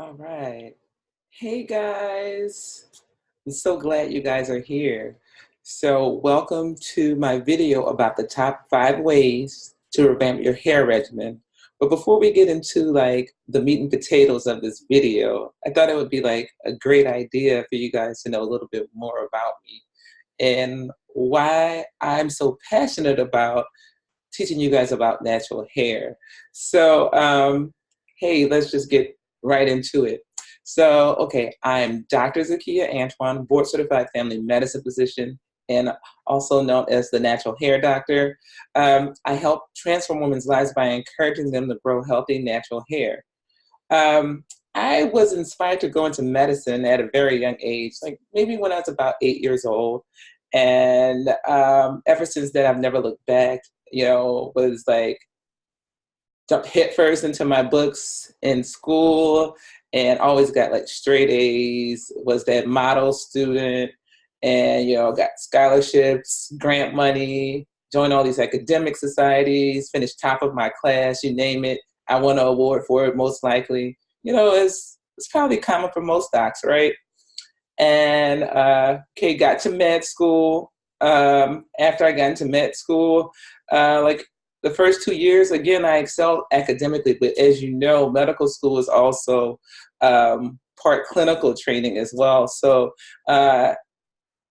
All right. Hey guys. I'm so glad you guys are here. So, welcome to my video about the top 5 ways to revamp your hair regimen. But before we get into like the meat and potatoes of this video, I thought it would be like a great idea for you guys to know a little bit more about me and why I'm so passionate about teaching you guys about natural hair. Hey, let's just get right into it. So, okay, I'm Dr. Zakiya Antoine, board certified family medicine physician, and also known as the natural hair doctor. I help transform women's lives by encouraging them to grow healthy, natural hair. Um, I was inspired to go into medicine at a very young age, like maybe when I was about 8 years old. And ever since then, I've never looked back, was like jumped headfirst into my books in school and always got like straight A's, was that model student and, got scholarships, grant money, joined all these academic societies, finished top of my class, you name it. I won an award for it, most likely. It's probably common for most docs, right? And got to med school. After I got into med school, like the first 2 years, again, I excelled academically, but as you know, medical school is also part clinical training as well. So by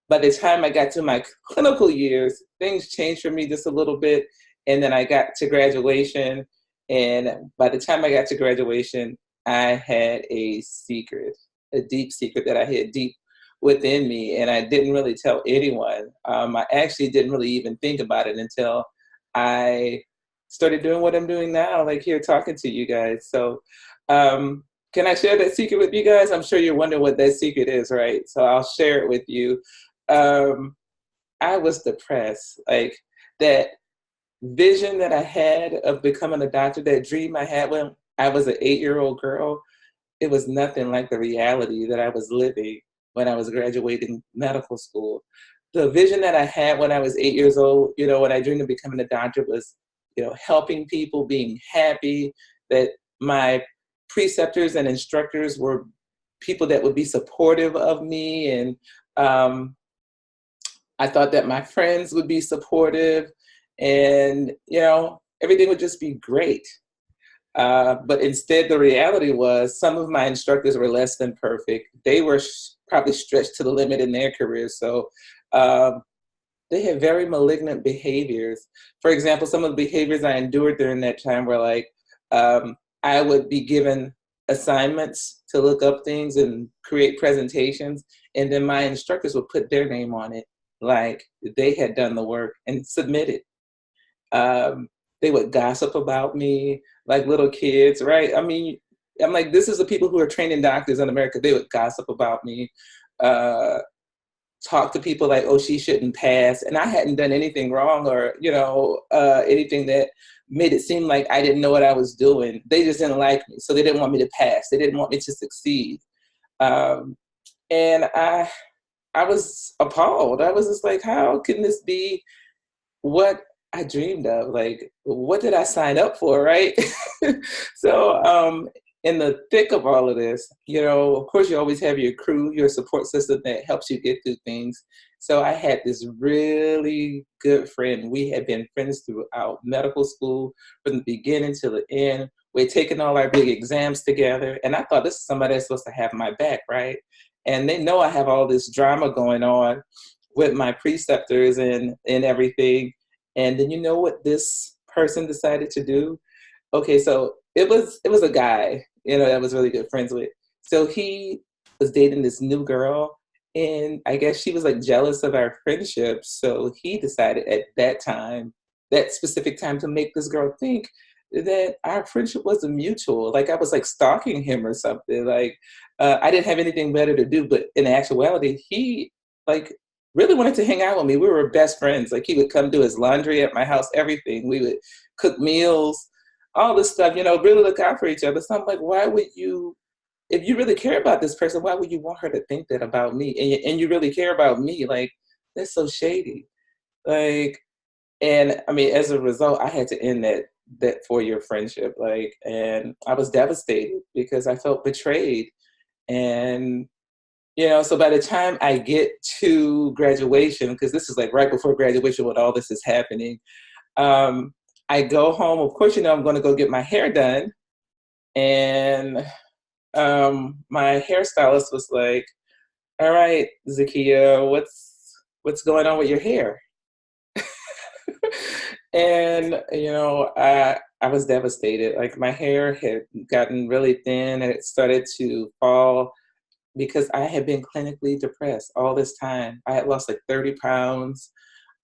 the time I got to my clinical years, things changed for me just a little bit. And then I got to graduation. And by the time I got to graduation, I had a secret, a deep secret that I had deep within me. And I didn't really tell anyone. I actually didn't really even think about it until I started doing what I'm doing now, like here talking to you guys. So can I share that secret with you guys? I'm sure you're wondering what that secret is, right? So I'll share it with you. I was depressed. Like that vision that I had of becoming a doctor, that dream I had when I was an 8-year-old girl, it was nothing like the reality that I was living when I was graduating medical school. The vision that I had when I was 8 years old, when I dreamed of becoming a doctor was, helping people, being happy, that my preceptors and instructors were people that would be supportive of me. And I thought that my friends would be supportive and, everything would just be great. But instead, the reality was some of my instructors were less than perfect. They were probably stretched to the limit in their careers. So they had very malignant behaviors. For example, some of the behaviors I endured during that time were like, I would be given assignments to look up things and create presentations, and then my instructors would put their name on it, like they had done the work and submit it. They would gossip about me like little kids, right? I mean, I'm like, this is the people who are training doctors in America. They would gossip about me, talk to people like, oh, she shouldn't pass. And I hadn't done anything wrong or, anything that made it seem like I didn't know what I was doing. They just didn't like me. So they didn't want me to pass. They didn't want me to succeed. And I was appalled. I was just like, how can this be what I dreamed of? Like, what did I sign up for, right? So in the thick of all of this, of course, you always have your crew, your support system that helps you get through things. So I had this really good friend. We had been friends throughout medical school from the beginning to the end. We'd taken all our big exams together. And I thought, this is somebody that's supposed to have my back, right? And they know I have all this drama going on with my preceptors and everything. And then you know what this person decided to do? Okay, so it was a guy, that I was really good friends with. So he was dating this new girl, and I guess she was like jealous of our friendship. So he decided at that specific time, to make this girl think that our friendship wasn't mutual. Like I was like stalking him or something. Like I didn't have anything better to do. But in actuality, he like really wanted to hang out with me. We were best friends. Like he would come do his laundry at my house, everything. We would cook meals, all this stuff, really look out for each other. So I'm like, why would you, if you really care about this person, why would you want her to think that about me? And you really care about me? Like, that's so shady. Like, and I mean, as a result, I had to end that 4-year friendship. Like, and I was devastated because I felt betrayed. And, so by the time I get to graduation, because this is like right before graduation when all this is happening, I go home. Of course, I'm going to go get my hair done. And my hairstylist was like, all right, Zakiya, what's going on with your hair? And, I was devastated. Like, my hair had gotten really thin and it started to fall because I had been clinically depressed all this time. I had lost like 30 pounds.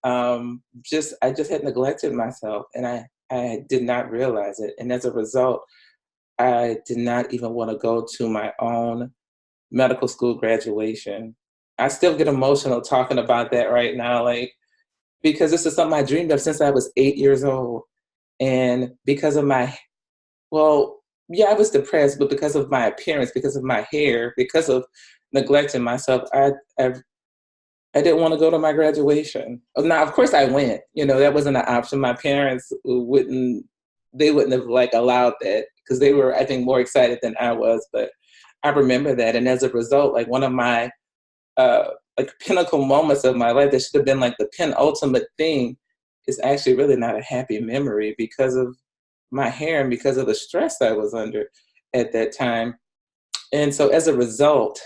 I just had neglected myself, and I did not realize it. And as a result, I did not even want to go to my own medical school graduation. I still get emotional talking about that right now, like, because this is something I dreamed of since I was 8 years old. And because of well, yeah, I was depressed, but because of my appearance, because of my hair, because of neglecting myself, I didn't want to go to my graduation. Now, of course, I went. That wasn't an option. My parents they wouldn't have like allowed that because they were, I think, more excited than I was. But I remember that, and as a result, like one of my like pinnacle moments of my life that should have been like the penultimate thing is actually really not a happy memory because of my hair and because of the stress I was under at that time. And so as a result,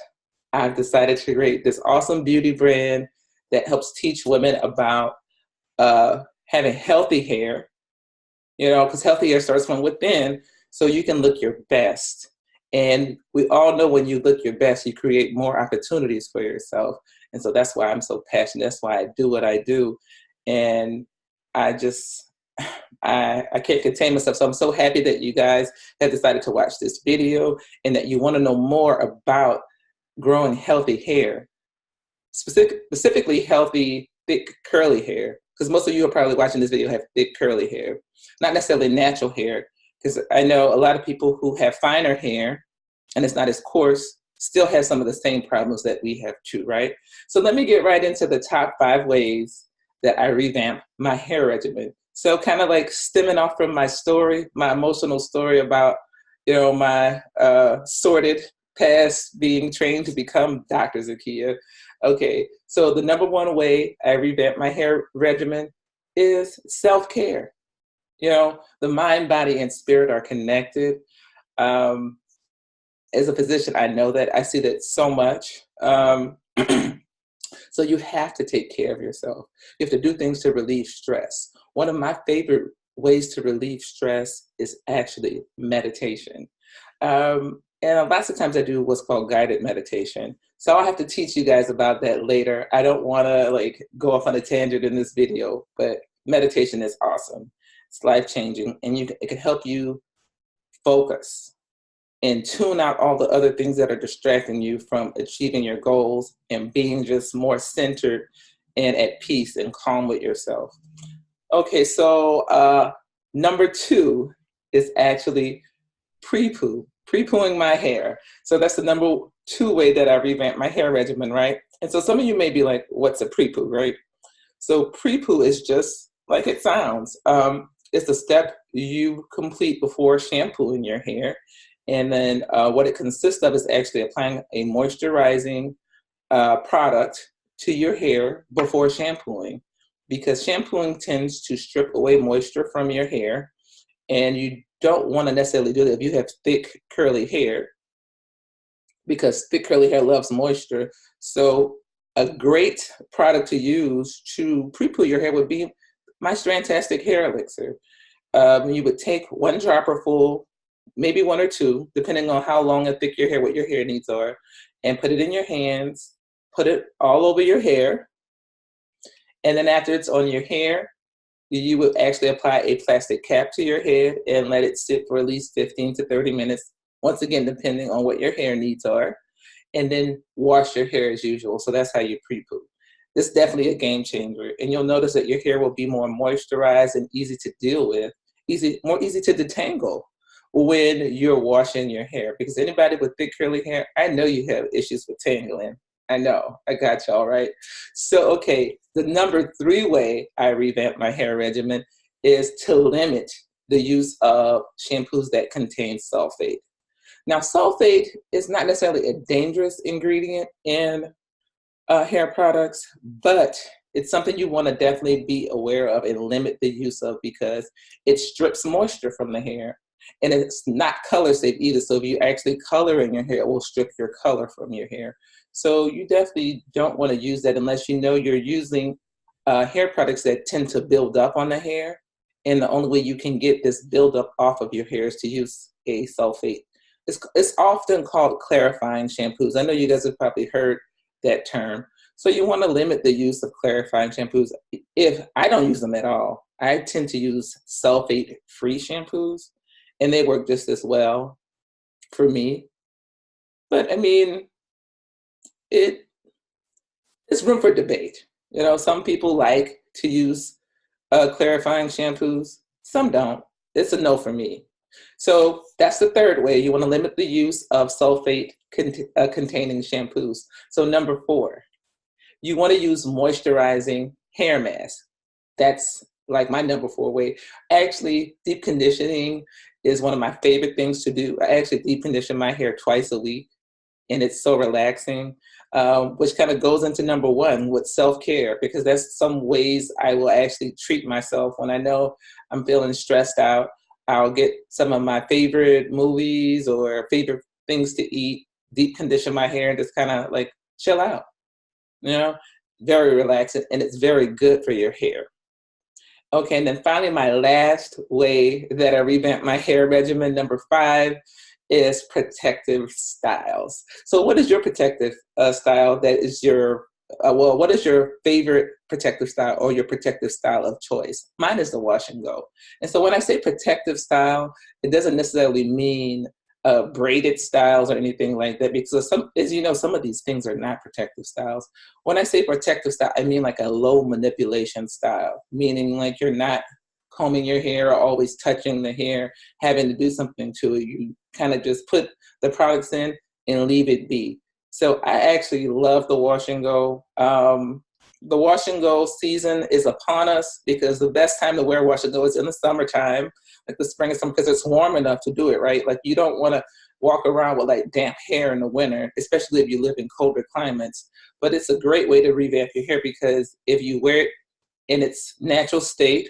I've decided to create this awesome beauty brand that helps teach women about having healthy hair, because healthy hair starts from within, so you can look your best. And we all know when you look your best, you create more opportunities for yourself. And so that's why I'm so passionate. That's why I do what I do. And I just, I can't contain myself. So I'm so happy that you guys have decided to watch this video and that you want to know more about growing healthy hair, specifically healthy, thick, curly hair. Because most of you are probably watching this video have thick, curly hair, not necessarily natural hair. Because I know a lot of people who have finer hair and it's not as coarse still have some of the same problems that we have too, right? So let me get right into the top 5 ways that I revamp my hair regimen. So kind of like stemming off from my story, my emotional story about, my sordid past being trained to become Dr. Zakiya. Okay, so the number 1 way I revamp my hair regimen is self-care. The mind, body, and spirit are connected. As a physician, I know that. I see that so much. So you have to take care of yourself. You have to do things to relieve stress. One of my favorite ways to relieve stress is actually meditation. And lots of times I do what's called guided meditation. So I'll have to teach you guys about that later. I don't want to like go off on a tangent in this video, but meditation is awesome. It's life-changing, and it can help you focus and tune out all the other things that are distracting you from achieving your goals and being just more centered and at peace and calm with yourself. Okay, so number 2 is actually pre-pooing my hair. So that's the number 2 way that I revamp my hair regimen, right? And so some of you may be like, what's a pre-poo, right? So pre-poo is just like it sounds. It's a step you complete before shampooing your hair. And then what it consists of is actually applying a moisturizing product to your hair before shampooing, because shampooing tends to strip away moisture from your hair, and you don't want to necessarily do that if you have thick, curly hair, because thick, curly hair loves moisture. So a great product to use to pre-poo your hair would be my Strantastic Hair Elixir. You would take 1 dropper full, maybe 1 or 2, depending on how long and thick your hair, what your hair needs are, and put it in your hands, put it all over your hair. And then after it's on your hair, you would actually apply a plastic cap to your head and let it sit for at least 15 to 30 minutes, once again, depending on what your hair needs are, and then wash your hair as usual. So that's how you pre-poo. This is definitely a game changer, and you'll notice that your hair will be more moisturized and easy to deal with, more easy to detangle when you're washing your hair. Because anybody with thick curly hair, I know you have issues with tangling. I know, I got y'all, right? So, okay, the number 3 way I revamp my hair regimen is to limit the use of shampoos that contain sulfate. Now, sulfate is not necessarily a dangerous ingredient in hair products, but it's something you want to definitely be aware of and limit the use of because it strips moisture from the hair. And it's not color safe either. So if you actually color in your hair, it will strip your color from your hair. So you definitely don't want to use that unless you know you're using hair products that tend to build up on the hair. And the only way you can get this buildup off of your hair is to use a sulfate. It's often called clarifying shampoos. I know you guys have probably heard that term. So you want to limit the use of clarifying shampoos. If I don't use them at all, I tend to use sulfate-free shampoos, and they work just as well for me. But I mean, it's room for debate. You know, some people like to use clarifying shampoos. Some don't. It's a no for me. So that's the third way. You want to limit the use of sulfate containing shampoos. So number 4, you want to use moisturizing hair mask. That's like my number 4 way. Actually, deep conditioning is one of my favorite things to do. I actually deep condition my hair twice a week, and it's so relaxing, which kind of goes into number 1 with self-care, because that's some ways I will actually treat myself when I know I'm feeling stressed out. I'll get some of my favorite movies or favorite things to eat, deep condition my hair, and just kind of like chill out. You know, very relaxing, and it's very good for your hair. Okay, and then finally, my last way that I revamp my hair regimen, number 5, is protective styles. So what is your protective style that is your, what is your favorite protective style or your protective style of choice? Mine is the wash and go. And so when I say protective style, it doesn't necessarily mean braided styles or anything like that, because as you know, some of these things are not protective styles. When I say protective style, I mean like a low manipulation style, meaning like you're not combing your hair or always touching the hair, having to do something to it. You kind of just put the products in and leave it be. So I actually love the wash and go. The wash and go season is upon us, because the best time to wear wash and go is in the summertime, like the spring and summer, because it's warm enough to do it, right? Like you don't want to walk around with like damp hair in the winter, especially if you live in colder climates. But it's a great way to revamp your hair, because if you wear it in its natural state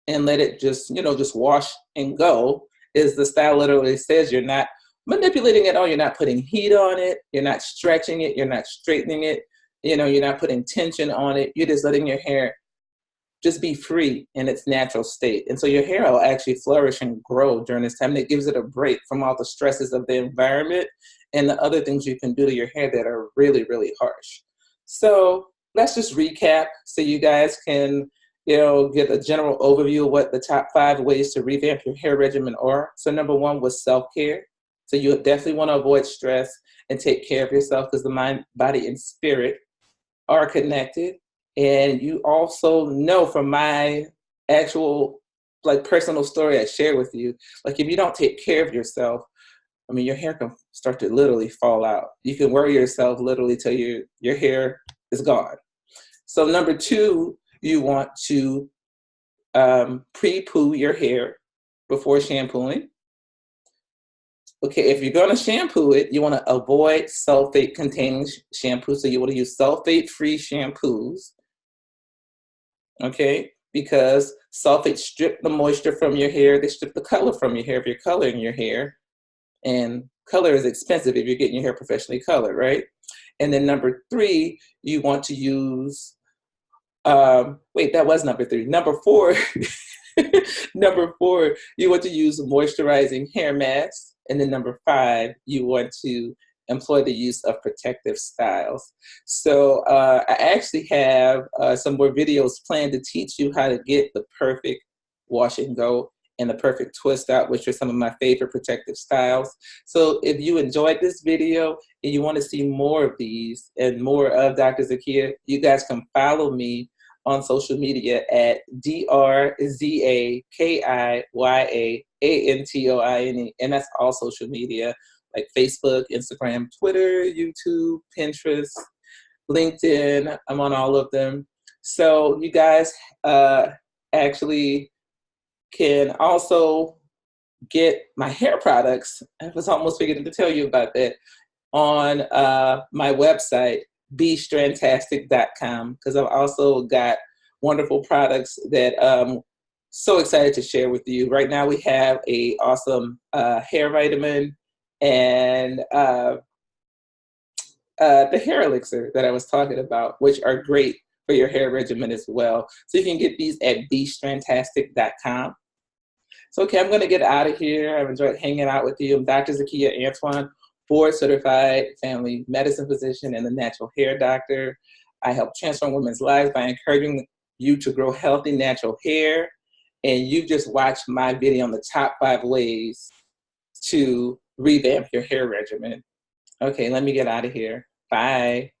and let it just, just wash and go, is the style literally says. You're not manipulating it all. You're not putting heat on it. You're not stretching it. You're not straightening it. You're not putting tension on it. You're just letting your hair just be free in its natural state. And so your hair will actually flourish and grow during this time. And it gives it a break from all the stresses of the environment and the other things you can do to your hair that are really, really harsh. So let's just recap so you guys can, get a general overview of what the top 5 ways to revamp your hair regimen are. So number 1 was self-care. So you definitely want to avoid stress and take care of yourself, because the mind, body, and spirit are connected. And you also know from my actual personal story I share with you, like if you don't take care of yourself, I mean, your hair can start to literally fall out. You can worry yourself literally till your hair is gone. So number 2, you want to pre-poo your hair before shampooing. Okay, if you're going to shampoo it, you want to avoid sulfate-containing shampoo. So you want to use sulfate-free shampoos, okay? Because sulfates strip the moisture from your hair. They strip the color from your hair if you're coloring your hair. And color is expensive if you're getting your hair professionally colored, right? And then number 3, you want to use, that was number 3. Number 4, number 4, you want to use moisturizing hair masks. And then number 5, you want to employ the use of protective styles. So I actually have some more videos planned to teach you how to get the perfect wash and go and the perfect twist out, which are some of my favorite protective styles. So if you enjoyed this video and you want to see more of these and more of Dr. Zakiya, you guys can follow me on social media at DRZAKIYAANTOINE, and that's all social media like Facebook, Instagram, Twitter, YouTube, Pinterest, LinkedIn. I'm on all of them. So you guys actually can also get my hair products. I was almost forgetting to tell you about that on my website, bestrantastic.com, because I've also got wonderful products that so excited to share with you. Right now we have a awesome hair vitamin and the hair elixir that I was talking about, which are great for your hair regimen as well. So you can get these at bestrantastic.com. So, okay, I'm going to get out of here. I've enjoyed hanging out with you. I'm Dr. Zakiya Antoine, board certified family medicine physician and a natural hair doctor. I help transform women's lives by encouraging you to grow healthy natural hair. And you just watched my video on the top 5 ways to revamp your hair regimen. Okay, let me get out of here. Bye.